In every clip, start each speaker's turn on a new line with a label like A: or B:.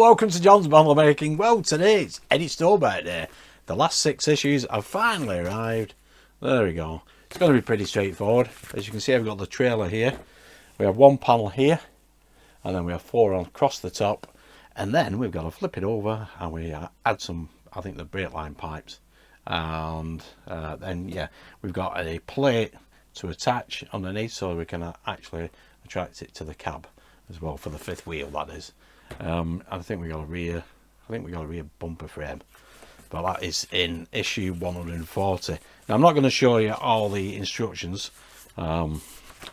A: welcome to John's Bottle Making. Well, today it's Eddie Stobart Day. The last 6 issues have finally arrived. There we go. It's going to be pretty straightforward. As you can see, I've got the trailer here. We have 1 panel here, and then we have 4 on across the top, and then we've got to flip it over and we add some, I think, the brake line pipes, and then yeah, we've got a plate to attach underneath so we can actually attract it to the cab as well for the 5th wheel, that is. I think we got a rear bumper frame, but that is in issue 140. Now I'm not going to show you all the instructions from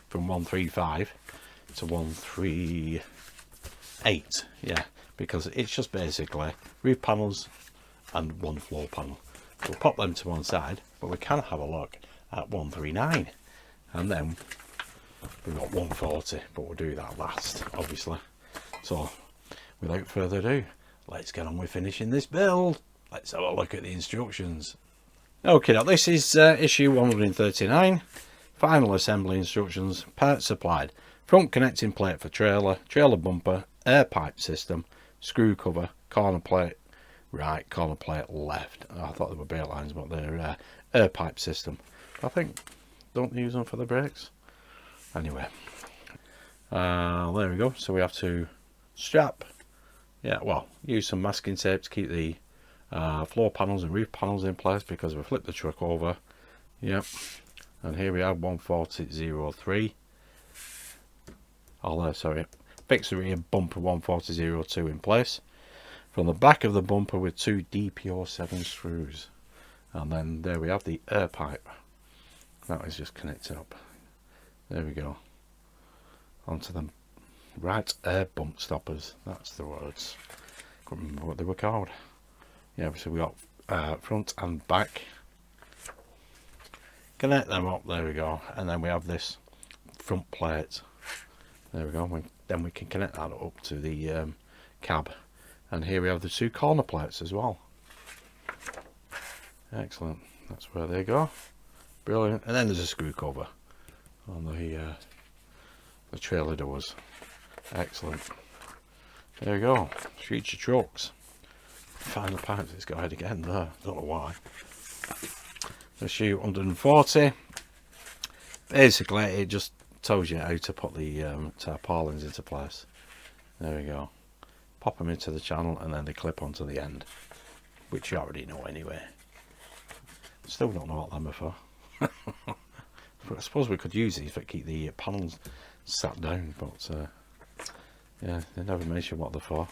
A: 135 to 138, yeah, because it's just basically roof panels and 1 floor panel. We'll pop them to one side, but we can have a look at 139, and then we've got 140, but we'll do that last, obviously. So without further ado, let's get on with finishing this build. Let's have a look at the instructions. Okay, now this is issue 139. Final assembly instructions. Parts supplied: front connecting plate for trailer, trailer bumper, air pipe system, screw cover, corner plate right, corner plate left. I thought they were brake lines, but they're air pipe system. I think, don't use them for the brakes. Anyway, there we go. So we have to strap, yeah, well, use some masking tape to keep the floor panels and roof panels in place because we flipped the truck over. Yep. And here we have 140.03. Oh, sorry. Fix the rear bumper 140.02 in place from the back of the bumper with 2 DPO7 screws. And then there we have the air pipe. That is just connected up. There we go. Onto the right air bump stoppers. That's the words. Couldn't remember what they were called. Yeah, so we got front and back. Connect them up. There we go. And then we have this front plate. There we go. Then we can connect that up to the cab. And here we have the 2 corner plates as well. Excellent. That's where they go. Brilliant. And then there's a screw cover on the trailer doors. Excellent. There we go. Future trucks. Find the pipes. It's got head again there. Don't know why. Issue 140. Basically, it just tells you how to put the tarpaulins into place. There we go. Pop them into the channel and then they clip onto the end, which you already know anyway. Still don't know what them are for. But I suppose we could use these to keep the panels sat down, but yeah, they never mention what they're for.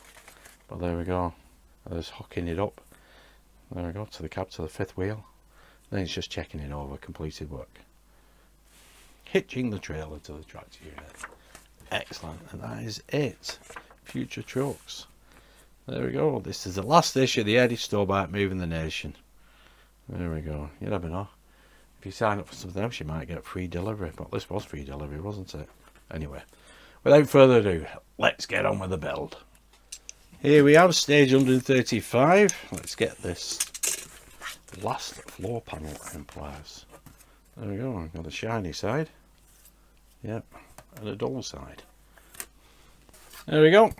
A: But there we go. There's hooking it up. There we go, to the cab, to the 5th wheel. Then it's just checking it over, completed work. Hitching the trailer to the tractor unit. Excellent, and that is it. Future trucks. There we go. This is the last issue of the Eddie Stobart Moving the Nation. There we go. You never know. If you sign up for something else, you might get free delivery. But this was free delivery, wasn't it? Anyway, without further ado, let's get on with the build. Here we have stage 135. Let's get this last floor panel in place. There we go. I've got a shiny side. Yep. And a dull side. There we go.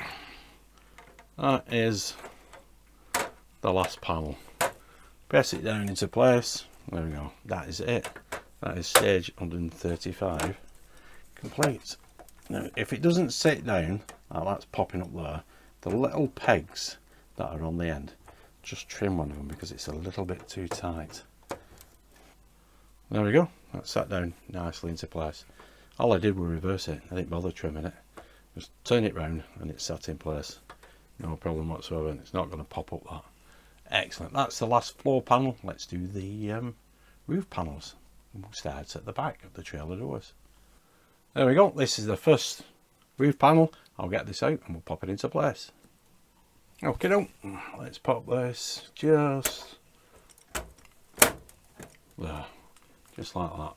A: That is the last panel. Press it down into place. There we go. That is it. That is stage 135 complete. Now, if it doesn't sit down, like that's popping up there, the little pegs that are on the end, just trim one of them because it's a little bit too tight. There we go. That sat down nicely into place. All I did was reverse it. I didn't bother trimming it. Just turn it round and it's sat in place. No problem whatsoever. And it's not going to pop up that. Excellent. That's the last floor panel. Let's do the roof panels. We'll start at the back of the trailer doors. There we go. This is the first roof panel. I'll get this out and we'll pop it into place. Okay, no. Let's pop this just there. Just like that.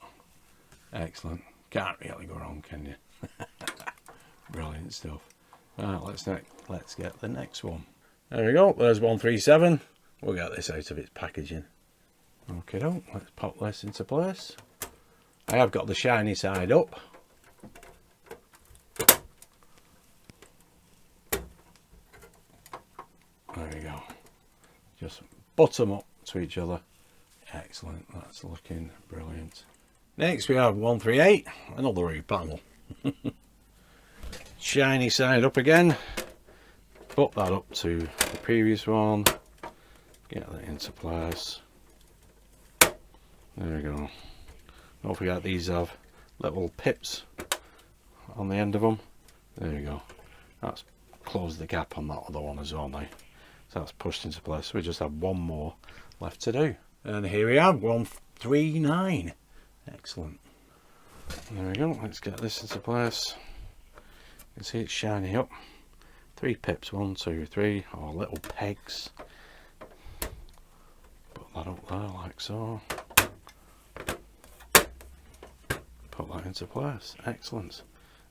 A: Excellent. Can't really go wrong, can you? Brilliant stuff. Right, let's get the next one. There we go. There's 137. We'll get this out of its packaging. Okay, let's pop this into place. I have got the shiny side up. Just butt them up to each other. Excellent, that's looking brilliant. Next we have 138, another roof panel. Shiny side up again. Put that up to the previous one. Get that into place. There we go. Don't forget these have little pips on the end of them. There you go. That's closed the gap on that other one as well now. So that's pushed into place. So we just have one more left to do. And here we have 139. Excellent. There we go. Let's get this into place. You can see it's shiny up. 3 pips, 1, 2, 3, or little pegs. Put that up there like so. Put that into place. Excellent.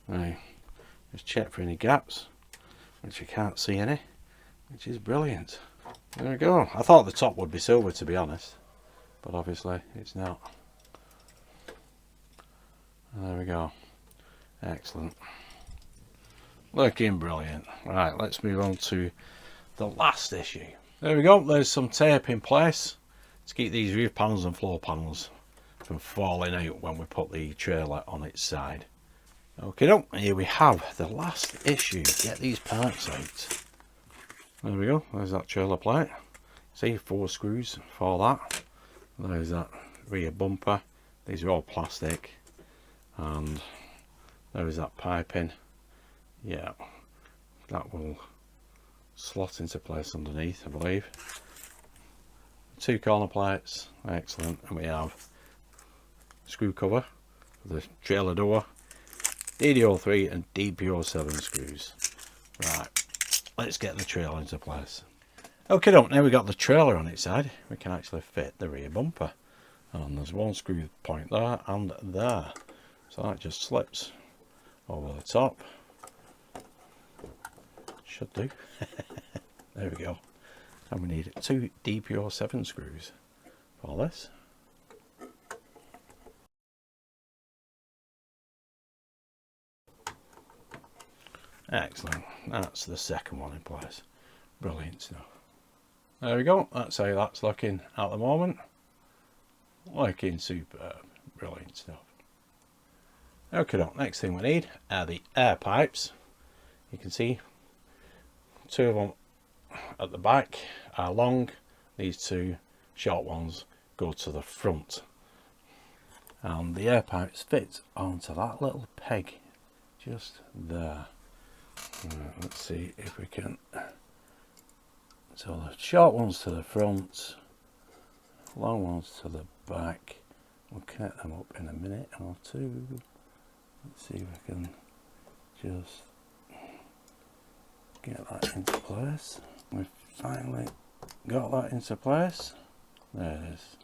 A: Now, just check for any gaps, which you can't see any, which is brilliant. There we go. I thought the top would be silver, to be honest, but obviously it's not. There we go. Excellent. Looking brilliant. Right, let's move on to the last issue. There we go. There's some tape in place to keep these roof panels and floor panels from falling out when we put the trailer on its side. Okay, here we have the last issue. Get these parts out. There we go. There's that trailer plate. See, 4 screws for that. There's that rear bumper. These are all plastic. And there's that piping. Yeah, that will slot into place underneath, I believe. 2 corner plates. Excellent. And we have screw cover for the trailer door. DDO3 and DPO7 screws. Right, let's get the trailer into place. Okay, now we've got the trailer on its side. We can actually fit the rear bumper. And there's 1 screw point there and there. So that just slips over the top. Should do. There we go. And we need 2 DPO7 screws for this. Excellent. That's the second one in place. Brilliant stuff. There we go. That's how that's looking at the moment. Looking superb. Brilliant stuff. Okay, next thing we need are the air pipes. You can see 2 of them at the back are long. These 2 short ones go to the front. And the air pipes fit onto that little peg just there. Let's see if we can. So the short ones to the front, long ones to the back. We'll connect them up in a minute or 2. Let's see if we can just get that into place. We've finally got that into place. There it is.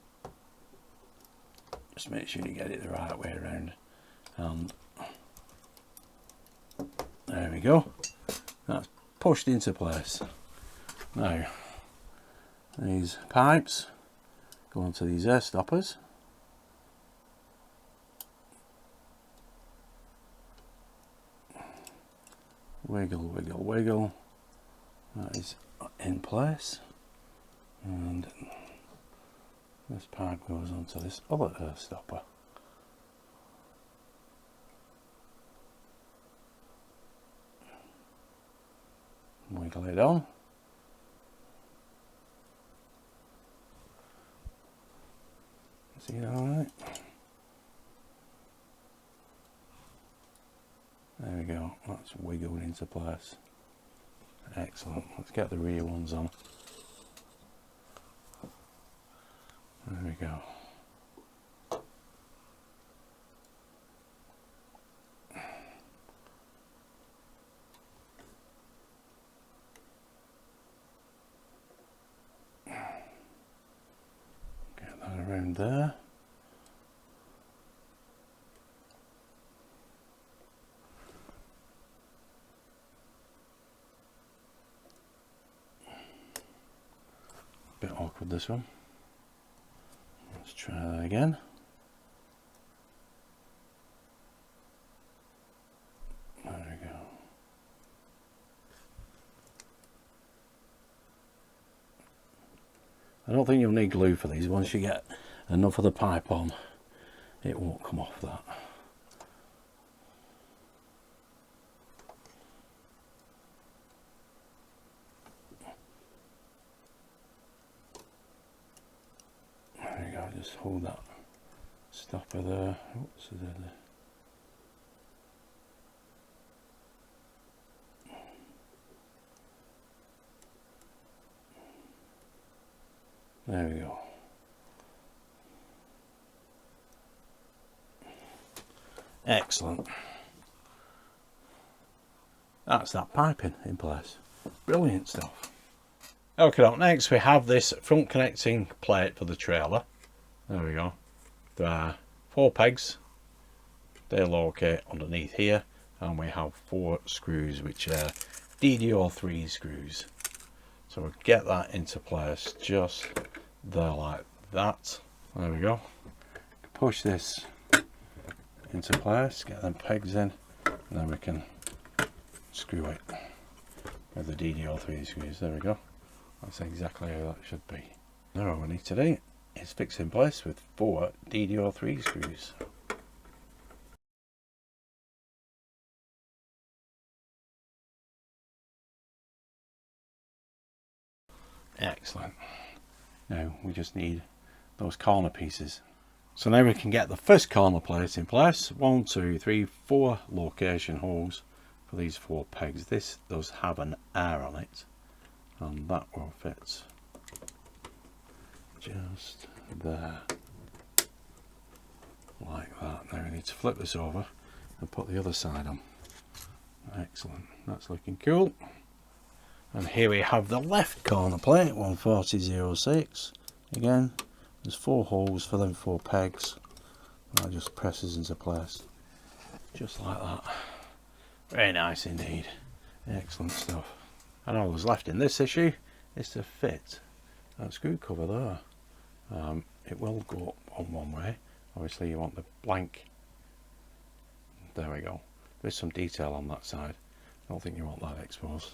A: Just make sure you get it the right way around. And there we go. That's pushed into place. Now, these pipes go onto these air stoppers. Wiggle, wiggle, wiggle. That is in place. And this pipe goes onto this other air stopper. Wiggle it on. See that alright? There we go, that's wiggled into place. Excellent. Let's get the rear ones on. There we go. Get that around there. Bit awkward this one. Let's try that again. There we go. I don't think you'll need glue for these. Once you get enough of the pipe on, it won't come off that. There you go, just hold that stopper there. Oops, there we go. Excellent. That's that piping in place. Brilliant stuff. Okay, up next we have this front connecting plate for the trailer. There we go. There are 4 pegs. They locate underneath here, and we have 4 screws which are DDO3 screws. So we'll get that into place just there like that. There we go. Push this into place, get them pegs in, and then we can screw it with the DDO3 screws. There we go. That's exactly how that should be. Now all we need to do is fix in place with 4 DDO3 screws. Excellent. Now we just need those corner pieces. So now we can get the first corner plate in place. 1, 2, 3, 4 location holes for these 4 pegs. This does have an R on it, and that will fit just there, like that. Now we need to flip this over and put the other side on. Excellent, that's looking cool. And here we have the left corner plate, 140.06. Again, there's 4 holes for them 4 pegs. That just presses into place, just like that. Very nice indeed. Excellent stuff. And all that's left in this issue is to fit that screw cover there. It will go up on one way. Obviously you want the blank. There we go. There's some detail on that side. I don't think you want that exposed.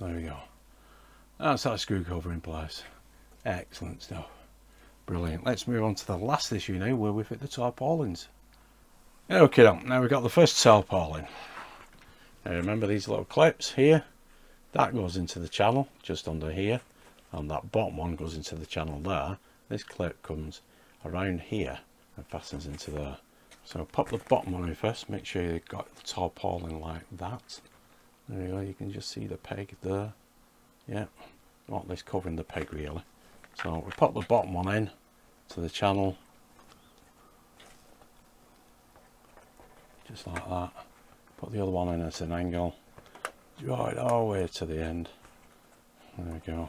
A: There we go. That's that screw cover in place. Excellent stuff. Brilliant. Let's move on to the last issue now, where we fit the tarpaulins. Okay, now we've got the first tarpaulin. Now remember these little clips here? That goes into the channel just under here, and that bottom one goes into the channel there. This clip comes around here and fastens into there. So pop the bottom one in first. Make sure you've got the tarpaulin like that. There you go, you can just see the peg there. Yeah, you want this covering the peg really. So we pop the bottom one in to the channel, just like that. Put the other one in at an angle, draw it all the way to the end. There we go.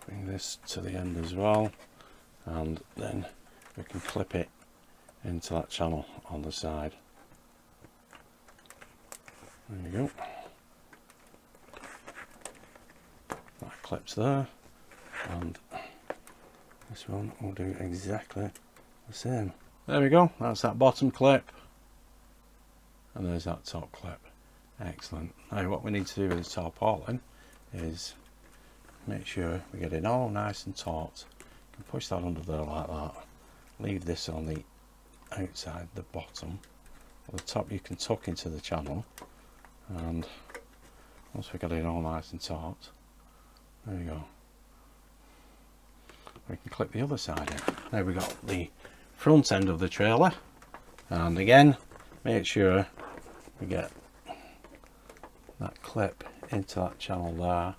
A: Bring this to the end as well, and then we can clip it into that channel on the side. There you go. That clips there, and this one will do exactly the same. There we go, that's that bottom clip, and there's that top clip. Excellent. Now what we need to do with the tarpaulin is make sure we get it all nice and taut. You can push that under there like that. Leave this on the outside, the bottom. At the top you can tuck into the channel, and once we get it all nice and taut, there you go. We can clip the other side in. Now we've got the front end of the trailer, and again make sure we get that clip into that channel there,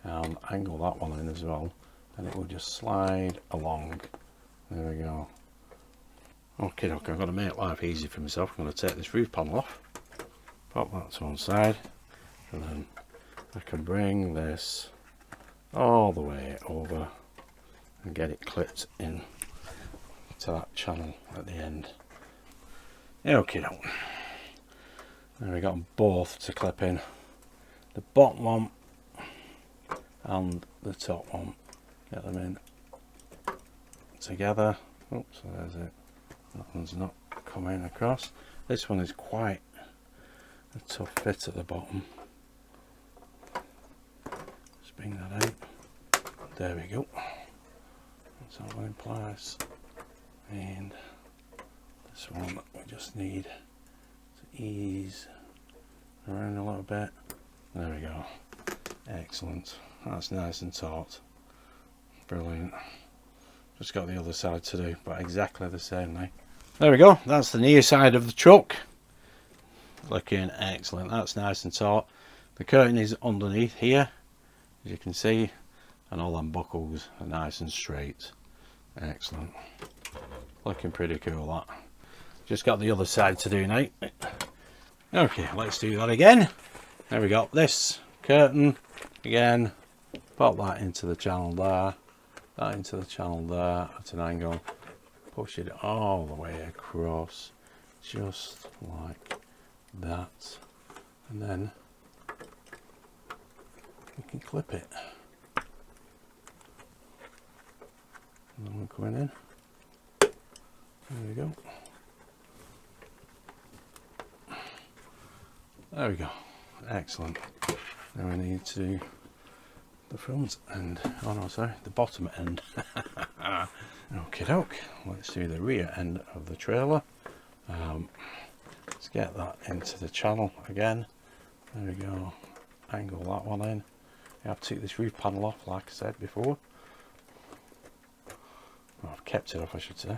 A: and angle that one in as well, and it will just slide along. There we go. Okay, I'm going to make life easy for myself. I'm going to take this roof panel off, pop that to one side, and then I can bring this all the way over and get it clipped in to that channel at the end. Okay, now we got them both to clip in, the bottom one and the top one. Get them in together Oops, there's it. That one's not coming across. This one is quite a tough fit at the bottom. Just bring that out. There we go. That's all in place. And this one we just need to ease around a little bit. There we go. Excellent. That's nice and taut. Brilliant. Just got the other side to do, but exactly the same now. There we go. That's the near side of the truck. Looking excellent. That's nice and taut. The curtain is underneath here, as you can see, and all them buckles are nice and straight. Excellent. Looking pretty cool, that. Just got the other side to do now. Okay, let's do that again. There we go. This curtain again. Pop that into the channel there. That into the channel there at an angle. Push it all the way across, just like that, and then we can clip it. And then we're coming in. There we go. There we go. Excellent. Now we need to do the front end. Oh no, sorry, the bottom end. Okie doke. Let's do the rear end of the trailer. Let's get that into the channel again. There we go. Angle that one in. I have to take this roof panel off, like I said before. Well, I've kept it off, I should say.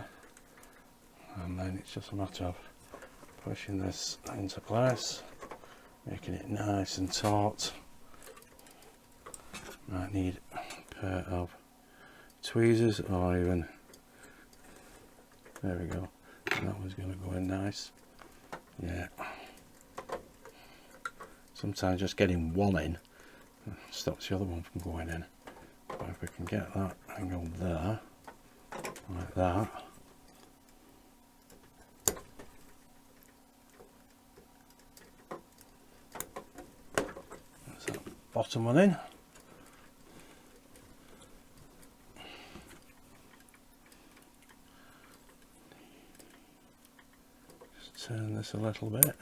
A: And then it's just a matter of pushing this into place, making it nice and taut. Might need a pair of tweezers, or even, there we go, and that one's going to go in nice. Yeah, sometimes just getting one in stops the other one from going in, but if we can get that angle there, like that, that's that bottom one in. Turn this a little bit.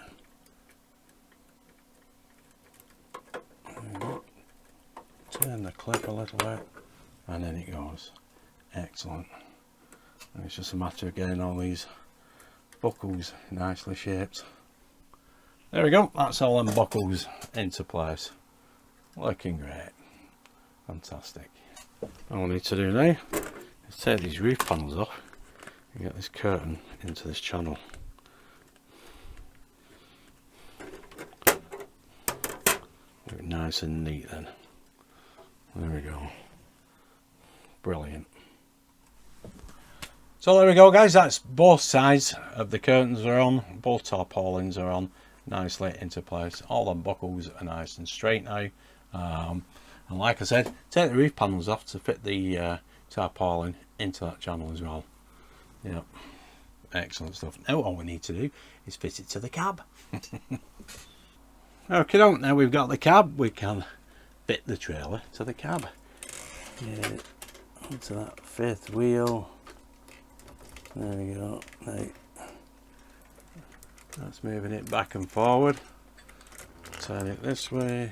A: There we go. Turn the clip a little bit, and then it goes. Excellent. And it's just a matter of getting all these buckles nicely shaped. There we go. That's all them buckles into place. Looking great. Fantastic. All we need to do now is take these roof panels off and get this curtain into this channel. Nice and neat then. There we go. Brilliant. So there we go, guys. That's both sides of the curtains are on. Both tarpaulins are on nicely into place. All the buckles are nice and straight now. And like I said, take the roof panels off to fit the tarpaulin into that channel as well. Yep. Excellent stuff. Now all we need to do is fit it to the cab. Okay, now we've got the cab, we can fit the trailer to the cab. Get onto that fifth wheel. There we go. Now, that's moving it back and forward. Turn it this way.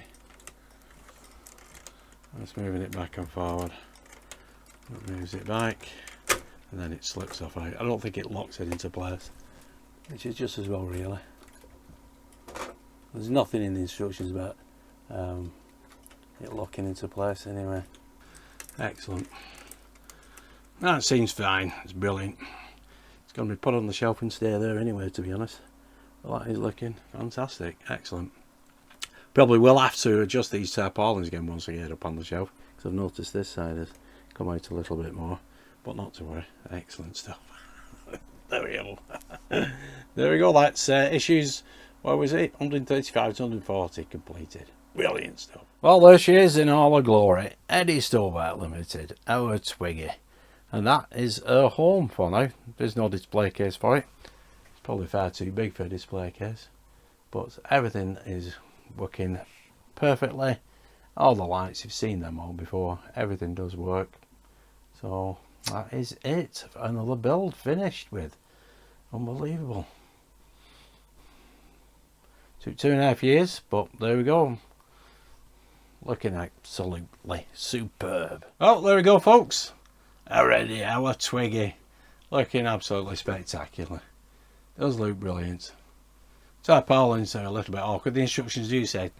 A: That's moving it back and forward. That moves it back, and then it slips off out. I don't think it locks it into place, which is just as well, really. There's nothing in the instructions about it locking into place anyway. Excellent. That seems fine. It's brilliant. It's going to be put on the shelf and stay there anyway, to be honest. But that is looking fantastic. Excellent. Probably will have to adjust these tarpaulins again once I get up on the shelf, because I've noticed this side has come out a little bit more, but not to worry. Excellent stuff. There we go. There we go. That's issues. What was it? 135 to 140 completed. Brilliant stuff. Well, there she is in all her glory. Eddie Stobart Limited, our Twiggy. And that is her home for now. There's no display case for it. It's probably far too big for a display case. But everything is working perfectly. All the lights, you've seen them all before. Everything does work. So, that is it. Another build finished with. Unbelievable. Took 2.5 years, but there we go. Looking absolutely superb. Oh, there we go, folks. Already our Twiggy. Looking absolutely spectacular. Does look brilliant. Tarpaulins are a little bit awkward. The instructions do say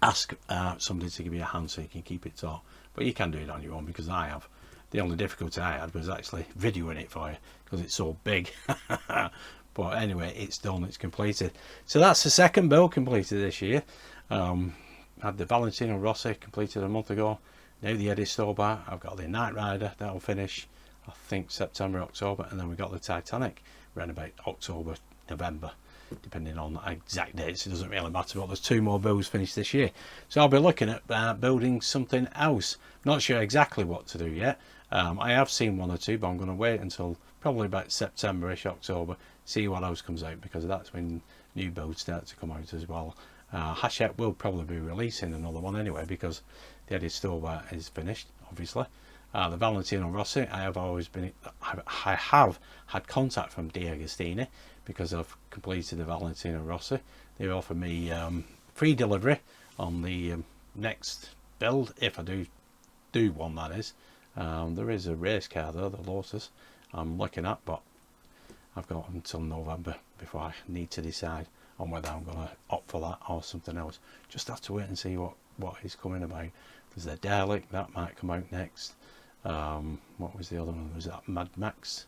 A: ask somebody to give you a hand so you can keep it taut. But you can do it on your own, because I have. The only difficulty I had was actually videoing it for you because it's so big. But anyway, it's done, it's completed. So that's the second build completed this year. Had the Valentino Rossi completed a month ago. Now the Eddie Stobart. I've got the Knight Rider, that'll finish I think September, October, and then we got the Titanic around about October, November, depending on the exact dates. It doesn't really matter, but there's 2 more builds finished this year. So I'll be looking at building something else. Not sure exactly what to do yet. I have seen 1 or 2, but I'm going to wait until probably about September-ish, October, see what else comes out, because that's when new builds start to come out as well. Hachette will probably be releasing another one anyway, because the Eddie Stobart is finished, obviously. The Valentino Rossi, I have had contact from D'Agostini, because I've completed the Valentino Rossi. They offered me free delivery on the next build, if I do one, that is. There is a race car though, the Lotus, I'm looking at, but I've got until November before I need to decide on whether I'm going to opt for that or something else. Just have to wait and see what is coming about. There's the Derelict, that might come out next. What was the other one? Was that Mad Max?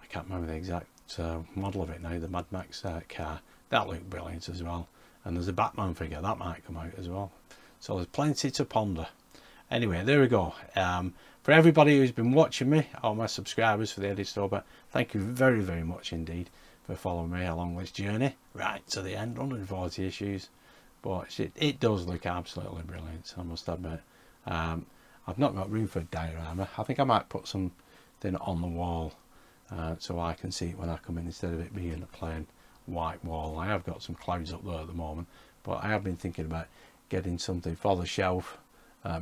A: I can't remember the exact model of it now. The Mad Max car, that looked brilliant as well. And there's a Batman figure, that might come out as well. So there's plenty to ponder. Anyway, there we go. For everybody who's been watching me, all my subscribers for the Eddie Stobart, thank you very, very much indeed for following me along this journey right to the end. 140 issues, but it does look absolutely brilliant, I must admit. I've not got room for a diorama. I think I might put something on the wall so I can see it when I come in, instead of it being a plain white wall. I have got some clouds up there at the moment, but I have been thinking about getting something for the shelf.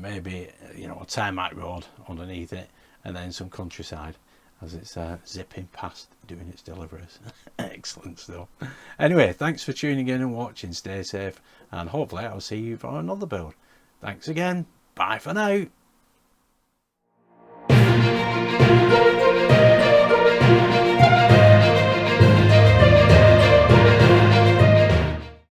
A: Maybe, you know, a tarmac road underneath it, and then some countryside as it's zipping past doing its deliveries. Excellent stuff. Anyway, thanks for tuning in and watching. Stay safe, and hopefully I'll see you for another build. Thanks again. Bye for now.